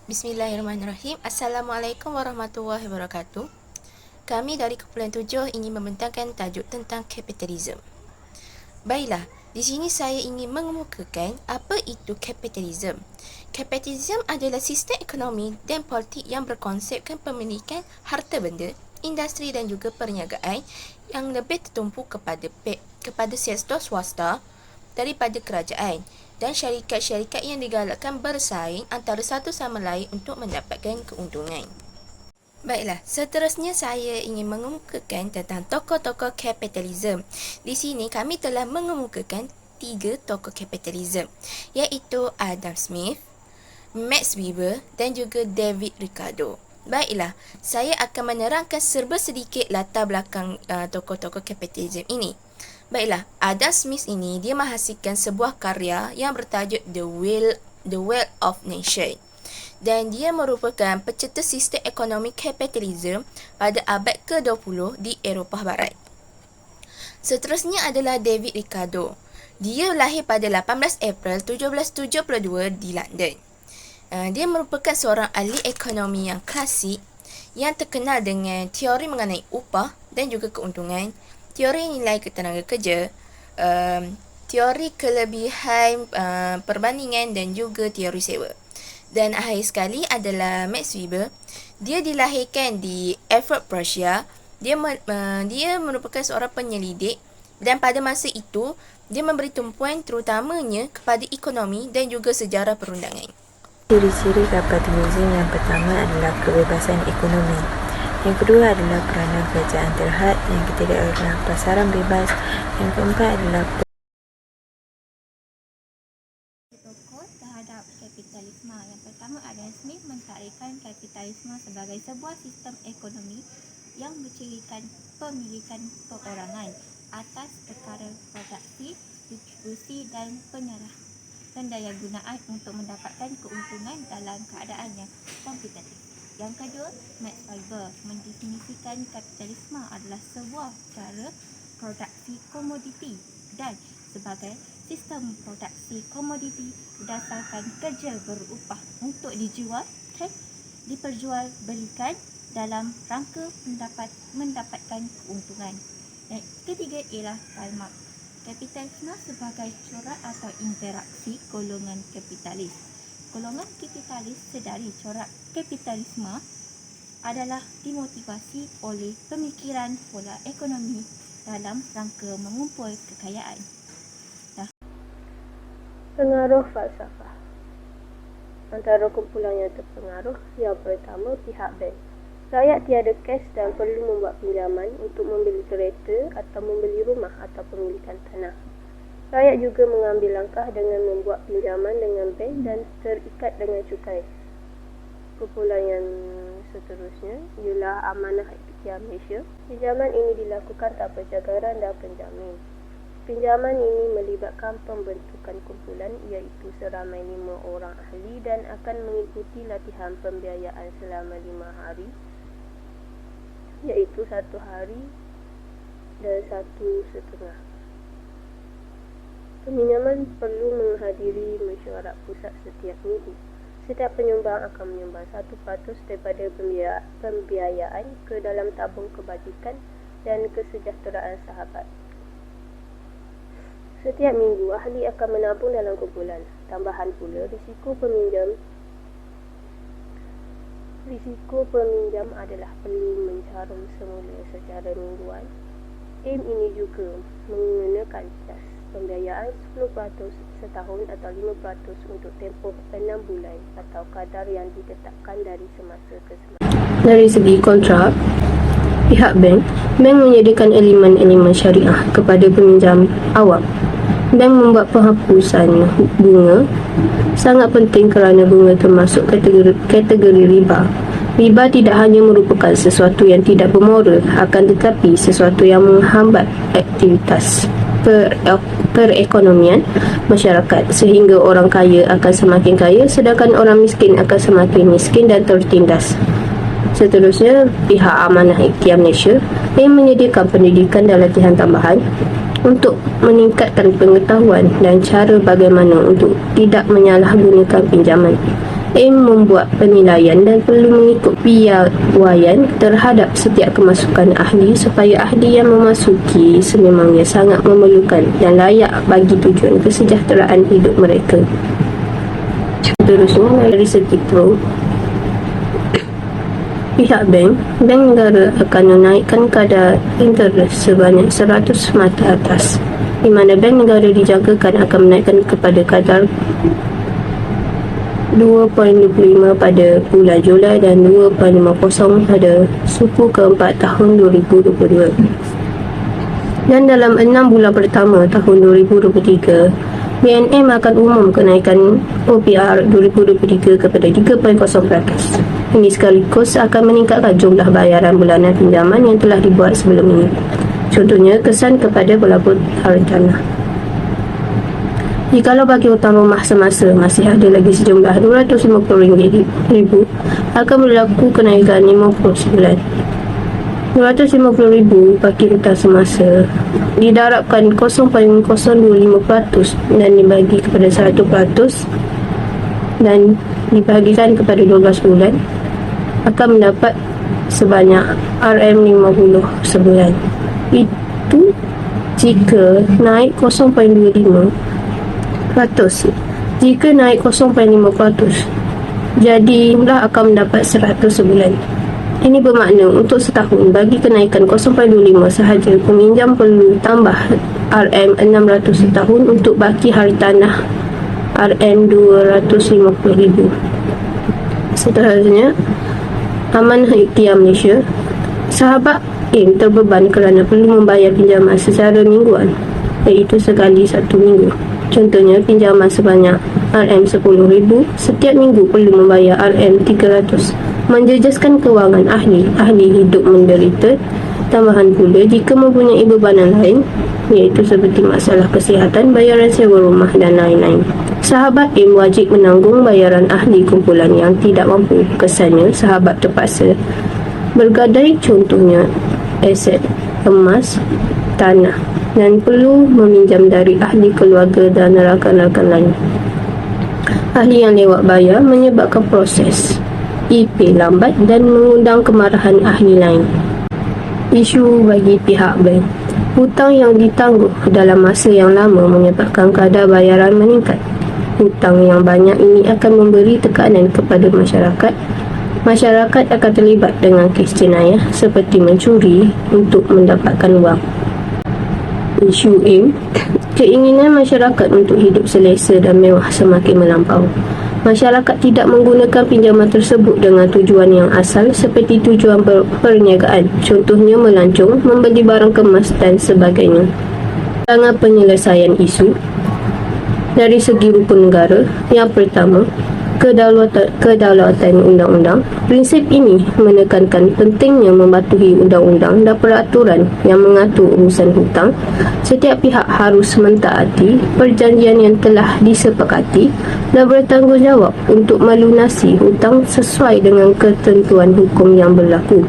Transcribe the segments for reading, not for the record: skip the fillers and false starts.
Bismillahirrahmanirrahim. Assalamualaikum warahmatullahi wabarakatuh. Kami dari Kumpulan 7 ingin membentangkan tajuk tentang kapitalisme. Baiklah, di sini saya ingin mengemukakan apa itu kapitalisme. Kapitalisme adalah sistem ekonomi dan politik yang berkonsepkan pemilikan harta benda, industri dan juga perniagaan yang lebih tertumpu kepada sektor swasta daripada kerajaan dan syarikat-syarikat yang digalakkan bersaing antara satu sama lain untuk mendapatkan keuntungan. Baiklah, seterusnya saya ingin mengemukakan tentang tokoh-tokoh kapitalisme. Di sini kami telah mengemukakan 3 tokoh kapitalisme, iaitu Adam Smith, Max Weber dan juga David Ricardo. Baiklah, saya akan menerangkan serba sedikit latar belakang tokoh-tokoh kapitalisme ini. Baiklah, Adam Smith ini dia menghasilkan sebuah karya yang bertajuk The Wealth of Nations. Dan dia merupakan pencetus sistem ekonomi kapitalisme pada abad ke-20 di Eropah Barat. Seterusnya adalah David Ricardo. Dia lahir pada 18 April 1772 di London. Dia merupakan seorang ahli ekonomi yang klasik yang terkenal dengan teori mengenai upah dan juga keuntungan, teori nilai ketenaga kerja, teori kelebihan perbandingan dan juga teori sewa. Dan akhir sekali adalah Max Weber. Dia dilahirkan di Erfurt, Prussia. Dia merupakan seorang penyelidik dan pada masa itu dia memberi tumpuan terutamanya kepada ekonomi dan juga sejarah perundangan. Ciri-ciri kapitalisme yang pertama adalah kebebasan ekonomi. Yang kedua adalah peranan kerajaan terhad. Yang ketiga adalah pasaran bebas. Yang keempat adalah Tokoh terhadap kapitalisme. Yang pertama, Adam Smith mentarikkan kapitalisme sebagai sebuah sistem ekonomi yang bercirikan pemilikan perorangan atas perkara produksi, distribusi dan pendayagunaan untuk mendapatkan keuntungan dalam keadaan yang kompetitif. Yang kedua, Max Weber mendefinisikan kapitalisme adalah sebuah cara produksi komoditi dan sebagai sistem produksi komoditi berdasarkan kerja berupah untuk dijual dan diperjualbelikan dalam rangka mendapatkan keuntungan. Dan ketiga ialah Karl Marx. Kapitalisme sebagai corak atau interaksi golongan kapitalis. Golongan kapitalis sedari corak kapitalisme adalah dimotivasi oleh pemikiran pola ekonomi dalam rangka mengumpul kekayaan. Pengaruh falsafah. Antara kumpulan yang terpengaruh, yang pertama pihak bank. Rakyat tiada kes dan perlu membuat pinjaman untuk membeli kereta atau membeli rumah atau pemilikan tanah. Rakyat juga mengambil langkah dengan membuat pinjaman dengan bank dan terikat dengan cukai. Kumpulan yang seterusnya ialah amanah ikhtiar Malaysia. Pinjaman ini dilakukan tanpa jagaran dan penjamin. Pinjaman ini melibatkan pembentukan kumpulan iaitu seramai 5 orang ahli dan akan mengikuti latihan pembiayaan selama 5 hari iaitu 1 hari dan 1,5. Peminjaman perlu menghadiri mesyuarat pusat setiap minggu. Setiap penyumbang akan menyumbang 1% daripada pembiayaan ke dalam tabung kebajikan dan kesejahteraan sahabat. Setiap minggu, ahli akan menabung dalam kumpulan. Tambahan pula, risiko peminjam adalah perlu mencarum semula secara mingguan. Aim ini juga mengenakan das pembiayaan 10% setahun atau 5% untuk tempoh 6 bulan atau kadar yang ditetapkan dari semasa ke semasa. Dari segi kontrak, pihak bank menyediakan elemen-elemen syariah kepada peminjam awam dan membuat penghapusan bunga sangat penting kerana bunga termasuk kategori riba. Riba tidak hanya merupakan sesuatu yang tidak bermoral, akan tetapi sesuatu yang menghambat aktivitas perekonomian masyarakat sehingga orang kaya akan semakin kaya sedangkan orang miskin akan semakin miskin dan tertindas. Seterusnya, pihak Amanah Ikhtiar Malaysia yang menyediakan pendidikan dan latihan tambahan untuk meningkatkan pengetahuan dan cara bagaimana untuk tidak menyalahgunakan pinjaman. aim membuat penilaian dan perlu mengikut piawaian terhadap setiap kemasukan ahli supaya ahli yang memasuki sememangnya sangat memerlukan dan layak bagi tujuan kesejahteraan hidup mereka. Seterusnya, dari segi pro, pihak bank negara akan menaikkan kadar interest sebanyak 100 mata atas, di mana bank negara dijangkakan akan menaikkan kepada kadar 2.25 pada bulan Julai dan 2.50 pada suku keempat tahun 2022. Dan dalam 6 bulan pertama tahun 2023, BNM akan umum kenaikan OPR 2023 kepada 3.0%. Ini sekaligus akan meningkatkan jumlah bayaran bulanan pinjaman yang telah dibuat sebelum ini. Contohnya, kesan kepada pelabur hartanah. Jikalau bagi hutang rumah semasa masih ada lagi sejumlah RM250,000, akan berlaku kenaikan 50 RM250,000 bagi hutang semasa didarabkan 0.025% dan dibagi kepada 100% dan dibahagikan kepada 12 bulan, akan mendapat sebanyak RM50 sebulan. Itu jika naik 0.25%. Jika naik 0.5%, jadilah akan mendapat 100 sebulan. Ini bermakna untuk setahun bagi kenaikan 0.25 sahaja, peminjam perlu tambah RM600 setahun untuk baki hartanah RM250,000. Seterusnya, Amanah Ikhtiar Malaysia. Sahabat AIM terbeban kerana perlu membayar pinjaman secara mingguan, iaitu sekali 1 minggu. Contohnya, pinjaman sebanyak RM10,000 setiap minggu perlu membayar RM300. Menjejaskan kewangan ahli hidup menderita. Tambahan pula, jika mempunyai bebanan lain, iaitu seperti masalah kesihatan, bayaran sewa rumah dan lain-lain, sahabat AIM wajib menanggung bayaran ahli kumpulan yang tidak mampu. Kesannya, sahabat terpaksa bergadai, contohnya aset emas, tanah, dan perlu meminjam dari ahli keluarga dan rakan-rakan lain. Ahli yang lewat bayar menyebabkan proses IP lambat dan mengundang kemarahan ahli lain. Isu bagi pihak bank. Hutang yang ditangguh dalam masa yang lama menyebabkan kadar bayaran meningkat. Hutang yang banyak ini akan memberi tekanan kepada masyarakat. Masyarakat akan terlibat dengan kes jenayah seperti mencuri untuk mendapatkan wang. Isu AIM. Keinginan masyarakat untuk hidup selesa dan mewah semakin melampau. Masyarakat tidak menggunakan pinjaman tersebut dengan tujuan yang asal seperti tujuan perniagaan, contohnya melancong, membeli barang kemas dan sebagainya. Dengan penyelesaian isu dari segi rukun negara, yang pertama, kedaulatan undang-undang. Prinsip ini menekankan pentingnya mematuhi undang-undang dan peraturan yang mengatur urusan hutang. Setiap pihak harus mentaati perjanjian yang telah disepakati dan bertanggungjawab untuk melunasi hutang sesuai dengan ketentuan hukum yang berlaku.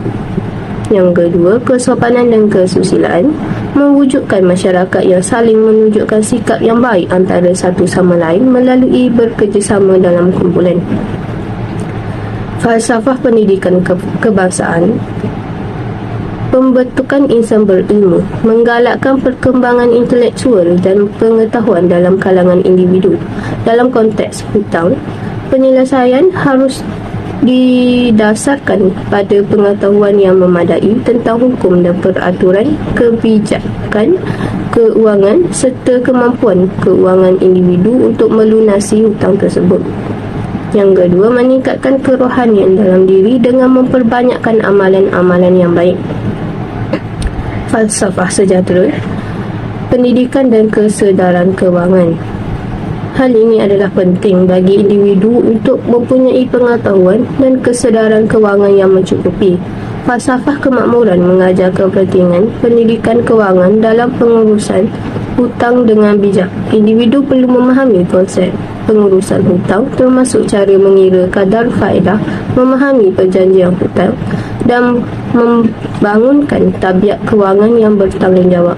Yang kedua, kesopanan dan kesusilaan. Mewujudkan masyarakat yang saling menunjukkan sikap yang baik antara satu sama lain melalui bekerjasama dalam kumpulan. Falsafah pendidikan kebangsaan. Pembentukan insan berilmu, menggalakkan perkembangan intelektual dan pengetahuan dalam kalangan individu. Dalam konteks hutang, penyelesaian harus didasarkan pada pengetahuan yang memadai tentang hukum dan peraturan, kebijakan keuangan serta kemampuan keuangan individu untuk melunasi hutang tersebut. Yang kedua, meningkatkan kerohanian dalam diri dengan memperbanyakkan amalan-amalan yang baik. Falsafah sejahtera, pendidikan dan kesedaran kewangan. Hal ini adalah penting bagi individu untuk mempunyai pengetahuan dan kesedaran kewangan yang mencukupi. Falsafah kemakmuran mengajarkan pentingan pendidikan kewangan dalam pengurusan hutang dengan bijak. Individu perlu memahami konsep pengurusan hutang, termasuk cara mengira kadar faedah, memahami perjanjian hutang dan membangunkan tabiat kewangan yang bertanggungjawab.